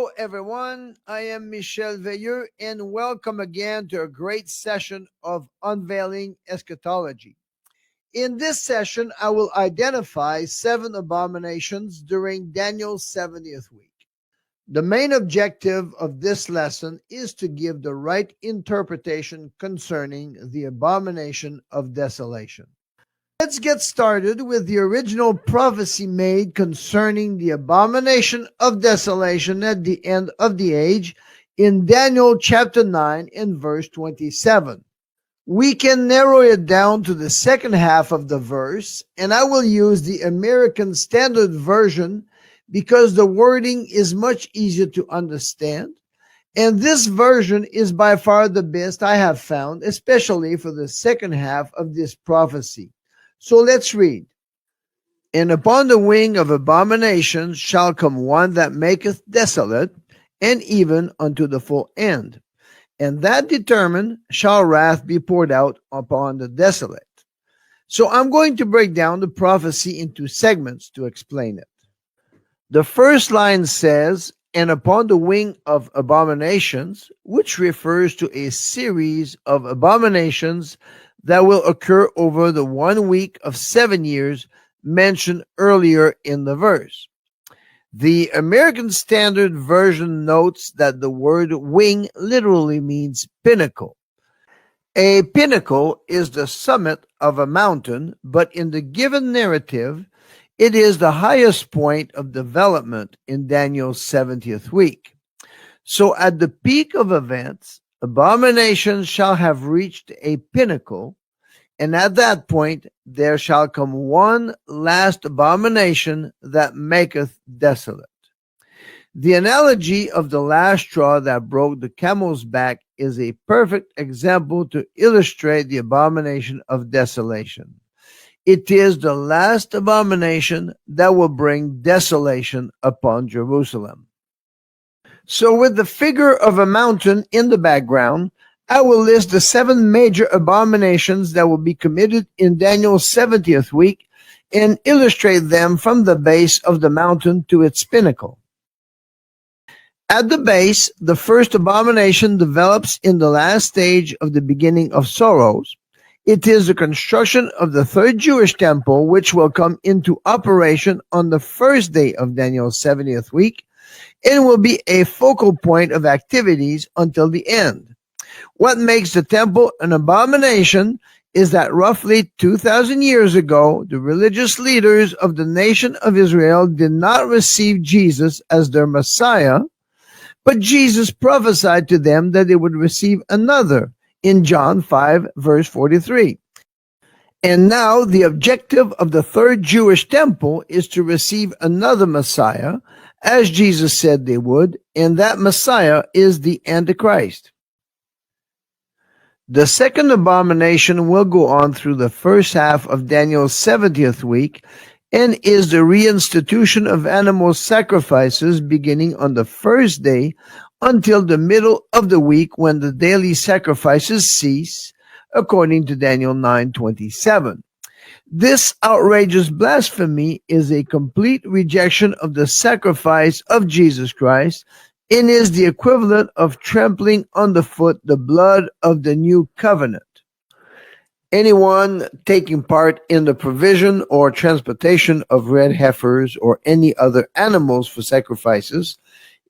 Hello, everyone. I am Michel Veilleux, and welcome again to a great session of Unveiling Eschatology. In this session, I will identify 7 abominations during Daniel's 70th week. The main objective of this lesson is to give the right interpretation concerning the abomination of desolation. Let's get started with the original prophecy made concerning the abomination of desolation at the end of the age in Daniel chapter 9 and verse 27. We can narrow it down to the second half of the verse, and I will use the American Standard Version because the wording is much easier to understand. And this version is by far the best I have found, especially for the second half of this prophecy. So let's read. And upon the wing of abomination shall come one that maketh desolate, and even unto the full end. And that determined shall wrath be poured out upon the desolate. So I'm going to break down the prophecy into segments to explain it. The first line says, and upon the wing of abominations, which refers to a series of abominations that will occur over the 1 week of 7 years mentioned earlier in the verse. The American Standard Version notes that the word wing literally means pinnacle. A pinnacle is the summit of a mountain, but in the given narrative, it is the highest point of development in Daniel's 70th week. So at the peak of events, abominations shall have reached a pinnacle, and at that point there shall come one last abomination that maketh desolate. The analogy of the last straw that broke the camel's back is a perfect example to illustrate the abomination of desolation. It is the last abomination that will bring desolation upon Jerusalem. So with the figure of a mountain in the background, I will list the 7 major abominations that will be committed in Daniel's 70th week and illustrate them from the base of the mountain to its pinnacle. At the base, the first abomination develops in the last stage of the beginning of sorrows. It is the construction of the third Jewish temple, which will come into operation on the first day of Daniel's 70th week and will be a focal point of activities until the end. What makes the temple an abomination is that roughly 2,000 years ago, the religious leaders of the nation of Israel did not receive Jesus as their Messiah, but Jesus prophesied to them that they would receive another in John 5, verse 43. And now the objective of the third Jewish temple is to receive another Messiah, as Jesus said they would, and that Messiah is the Antichrist. The second abomination will go on through the first half of Daniel's 70th week and is the reinstitution of animal sacrifices beginning on the first day until the middle of the week when the daily sacrifices cease, according to Daniel 9:27. This outrageous blasphemy is a complete rejection of the sacrifice of Jesus Christ and is the equivalent of trampling underfoot the blood of the new covenant. Anyone taking part in the provision or transportation of red heifers or any other animals for sacrifices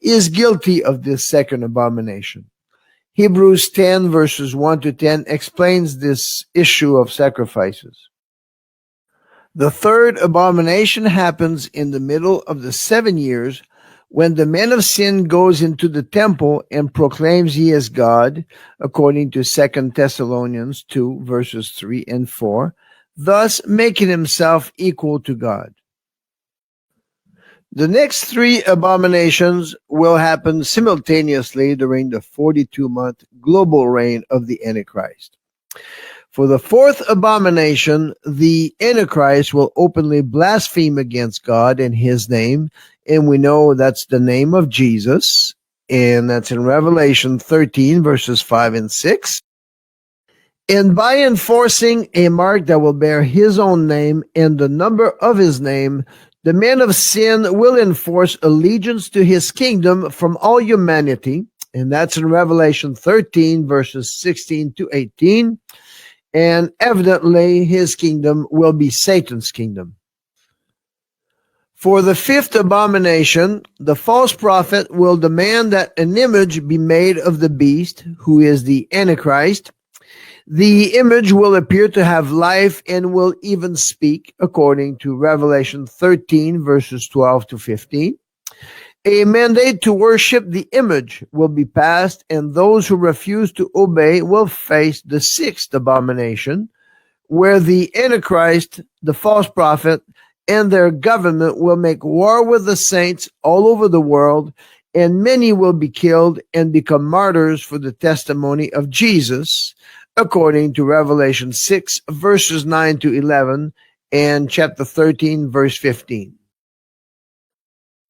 is guilty of this second abomination. Hebrews 10 verses 1 to 10 explains this issue of sacrifices. The third abomination happens in the middle of the 7 years when the man of sin goes into the temple and proclaims he is God, according to 2 Thessalonians 2 verses 3 and 4, thus making himself equal to God. The next 3 abominations will happen simultaneously during the 42-month global reign of the Antichrist. For the 4th abomination, the Antichrist will openly blaspheme against God and his name, and we know that's the name of Jesus, and that's in Revelation 13 verses 5 and 6. And by enforcing a mark that will bear his own name and the number of his name, The man of sin will enforce allegiance to his kingdom from all humanity, and that's in Revelation 13, verses 16 to 18. And evidently, his kingdom will be Satan's kingdom. For the fifth abomination, the false prophet will demand that an image be made of the beast, who is the Antichrist. The image will appear to have life and will even speak, according to Revelation 13, verses 12 to 15. A mandate to worship the image will be passed, and those who refuse to obey will face the sixth abomination, where the Antichrist, the false prophet, and their government will make war with the saints all over the world, and many will be killed and become martyrs for the testimony of Jesus, according to Revelation 6, verses 9 to 11, and chapter 13, verse 15.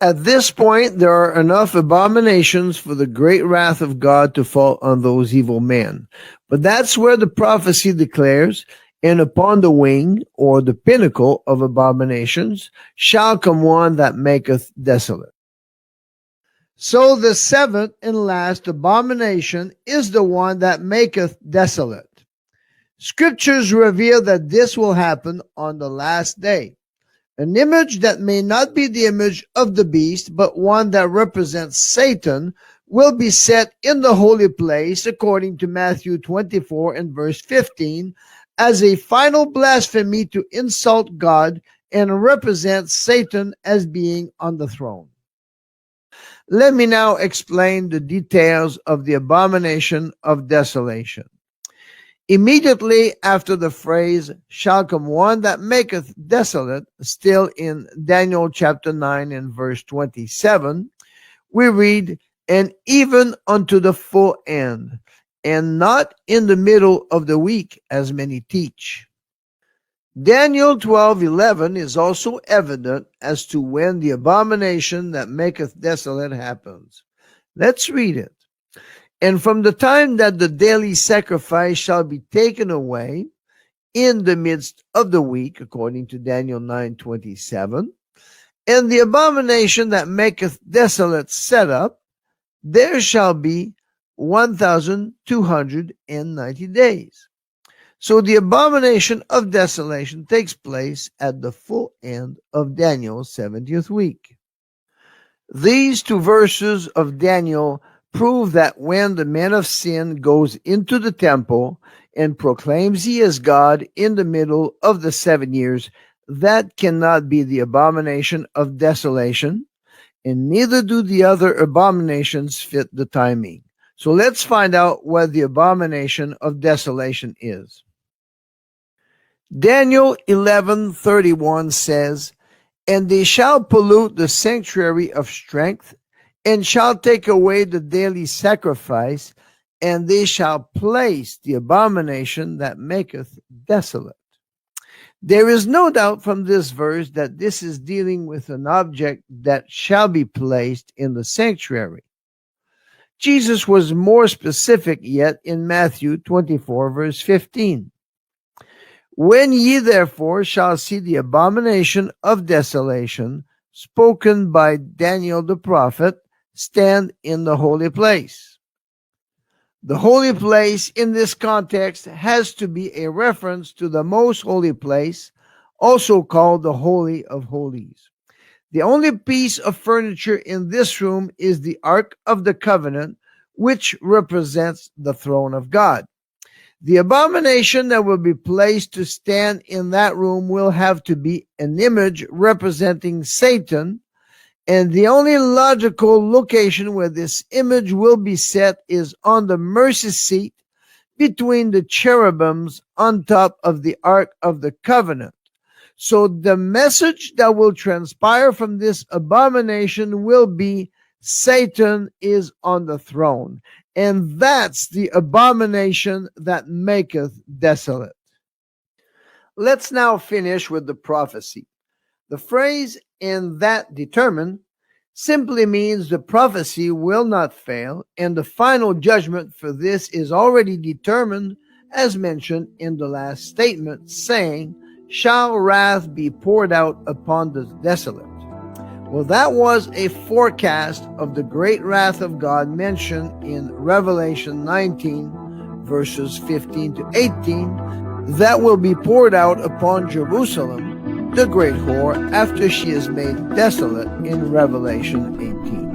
At this point, there are enough abominations for the great wrath of God to fall on those evil men. But that's where the prophecy declares, and upon the wing, or the pinnacle of abominations, shall come one that maketh desolate. So the seventh and last abomination is the one that maketh desolate. Scriptures reveal that this will happen on the last day. An image that may not be the image of the beast, but one that represents Satan, will be set in the holy place, according to Matthew 24 and verse 15, as a final blasphemy to insult God and represent Satan as being on the throne. Let me now explain the details of the abomination of desolation. Immediately after the phrase, shall come one that maketh desolate, still in Daniel chapter 9 and verse 27, we read, and even unto the full end, and not in the middle of the week, as many teach. Daniel 12:11 is also evident as to when the abomination that maketh desolate happens. Let's read it. And from the time that the daily sacrifice shall be taken away in the midst of the week, according to Daniel 9:27, and the abomination that maketh desolate set up, there shall be 1,290 days. So the abomination of desolation takes place at the full end of Daniel's 70th week. These two verses of Daniel prove that when the man of sin goes into the temple and proclaims he is God in the middle of the 7 years, that cannot be the abomination of desolation, and neither do the other abominations fit the timing. So let's find out what the abomination of desolation is. Daniel 11:31 says, and they shall pollute the sanctuary of strength, and shall take away the daily sacrifice, and they shall place the abomination that maketh desolate. There is no doubt from this verse that this is dealing with an object that shall be placed in the sanctuary. Jesus was more specific yet in Matthew 24, verse 15. When ye therefore shall see the abomination of desolation, spoken by Daniel the prophet, stand in the holy place. The holy place in this context has to be a reference to the most holy place, also called the Holy of Holies. The only piece of furniture in this room is the Ark of the Covenant, which represents the throne of God. The abomination that will be placed to stand in that room will have to be an image representing Satan, and the only logical location where this image will be set is on the mercy seat between the cherubims on top of the Ark of the Covenant. So the message that will transpire from this abomination will be Satan is on the throne. And that's the abomination that maketh desolate. Let's now finish with the prophecy. The phrase, and that determined, simply means the prophecy will not fail, and the final judgment for this is already determined, as mentioned in the last statement, saying, shall wrath be poured out upon the desolate. Well, that was a forecast of the great wrath of God mentioned in Revelation 19, verses 15 to 18, that will be poured out upon Jerusalem, the great whore, after she is made desolate in Revelation 18.